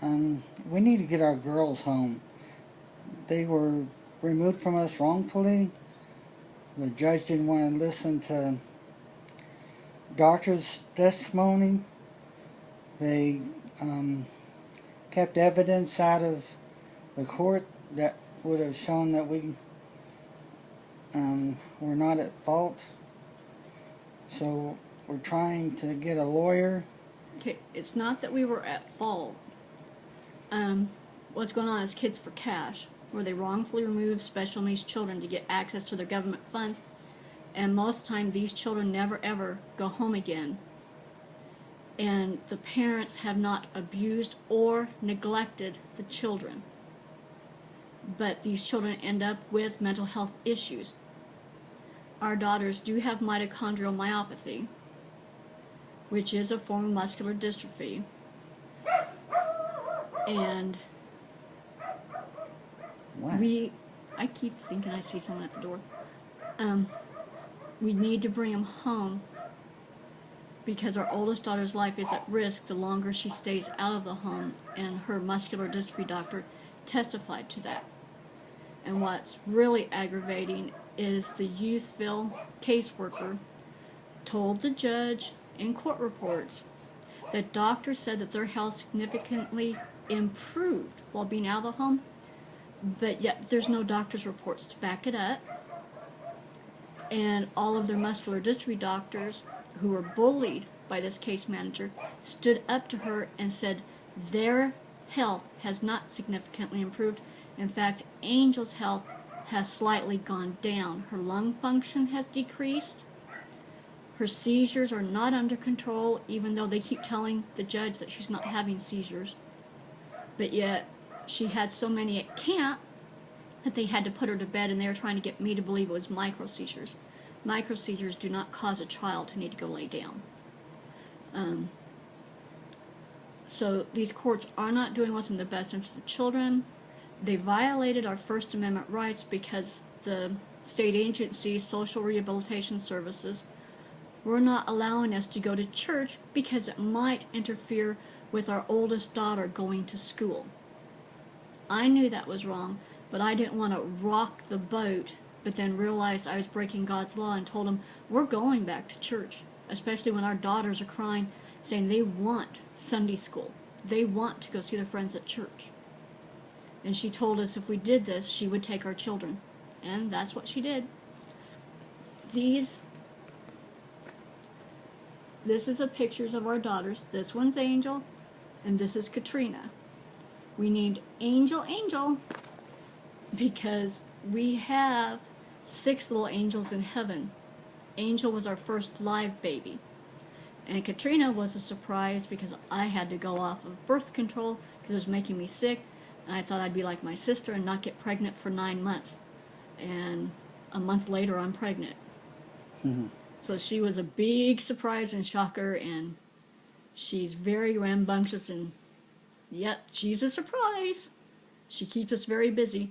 We need to get our girls home. They were removed from us wrongfully. The judge didn't want to listen to doctor's testimony. They kept evidence out of the court that would have shown that we were not at fault. So we're trying to get a lawyer. Okay, it's not that we were at fault. What's going on is Kids for Cash, where they wrongfully remove special needs children to get access to their government funds, and most of the time these children never ever go home again. And the parents have not abused or neglected the children, but these children end up with mental health issues. Our daughters do have mitochondrial myopathy, which is a form of muscular dystrophy. And What? I keep thinking I see someone at the door. We need to bring them home because our oldest daughter's life is at risk the longer she stays out of the home, and her muscular dystrophy doctor testified to that. And what's really aggravating is the Youthville caseworker told the judge in court reports that doctors said that their health significantly improved while being out of the home, but yet there's no doctor's reports to back it up. And all of their muscular dystrophy doctors who were bullied by this case manager stood up to her and said their health has not significantly improved. In fact, Angel's health has slightly gone down. Her lung function has decreased. Her seizures are not under control, even though they keep telling the judge that she's not having seizures. But yet, she had so many at camp that they had to put her to bed, and they were trying to get me to believe it was micro-seizures. Micro-seizures do not cause a child to need to go lay down. So these courts are not doing what's in the best interest of the children. They violated our First Amendment rights because the state agency, Social Rehabilitation Services, were not allowing us to go to church because it might interfere with our oldest daughter going to school. I knew that was wrong, but I didn't want to rock the boat, but then realized I was breaking God's law and told them, we're going back to church, especially when our daughters are crying, saying they want Sunday school. They want to go see their friends at church. And she told us if we did this, she would take our children. And that's what she did. This is a pictures of our daughters. This one's Angel, and this is Katrina. We named Angel, because we have 6 little angels in heaven. Angel was our first live baby. And Katrina was a surprise because I had to go off of birth control because it was making me sick. And I thought I'd be like my sister and not get pregnant for 9 months. And a month later, I'm pregnant. So she was a big surprise and shocker, and she's very rambunctious, and yep, she's a surprise. She keeps us very busy.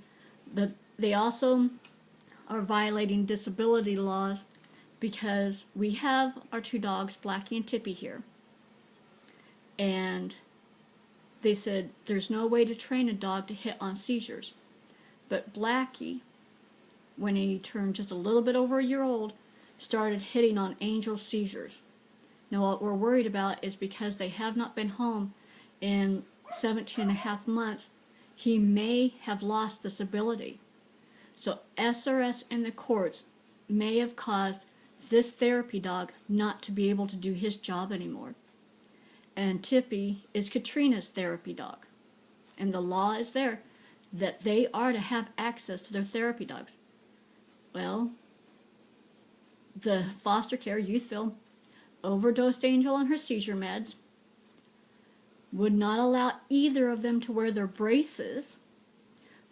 But they also are violating disability laws because we have our 2 dogs, Blackie and Tippy, here. And they said there's no way to train a dog to hit on seizures. But Blackie, when he turned just a little bit over a year old, started hitting on Angel's seizures. Now what we're worried about is because they have not been home in 17 and a half months, he may have lost this ability. So SRS in the courts may have caused this therapy dog not to be able to do his job anymore. And Tippy is Katrina's therapy dog. And the law is there that they are to have access to their therapy dogs. Well, the foster care, Youthville, overdosed Angel on her seizure meds, would not allow either of them to wear their braces,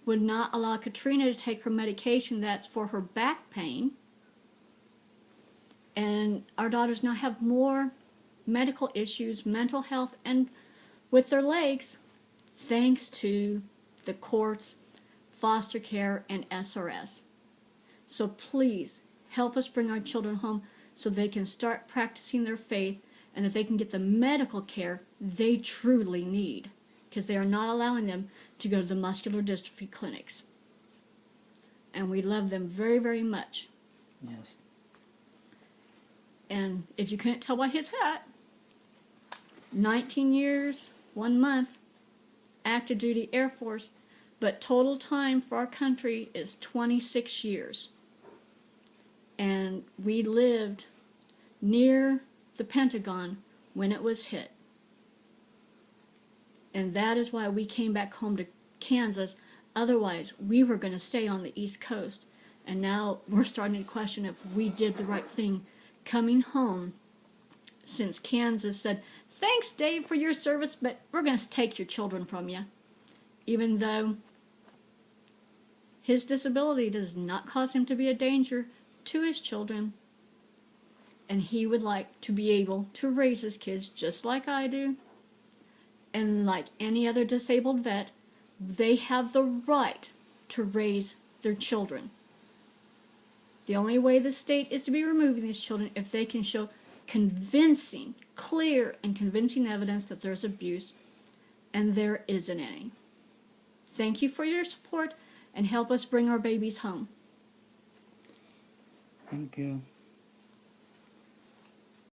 would not allow Katrina to take her medication that's for her back pain, and our daughters now have more medical issues, mental health, and with their legs, thanks to the courts, foster care, and SRS. So please, help us bring our children home so they can start practicing their faith and that they can get the medical care they truly need. because they are not allowing them to go to the muscular dystrophy clinics. And we love them very, very much. Yes. And if you couldn't tell by his hat, 19 years, 1 month, active duty Air Force, but total time for our country is 26 years. And we lived near the Pentagon when it was hit. And that is why we came back home to Kansas. Otherwise, we were going to stay on the East Coast. And now we're starting to question if we did the right thing coming home, since Kansas said, "Thanks, Dave, for your service, but we're going to take your children from you." Even though his disability does not cause him to be a danger to his children. And he would like to be able to raise his kids just like I do. And like any other disabled vet, they have the right to raise their children. The only way the state is to be removing these children if they can show convincing, clear and convincing evidence that there's abuse, and there isn't any. Thank you for your support and help us bring our babies home. Thank you.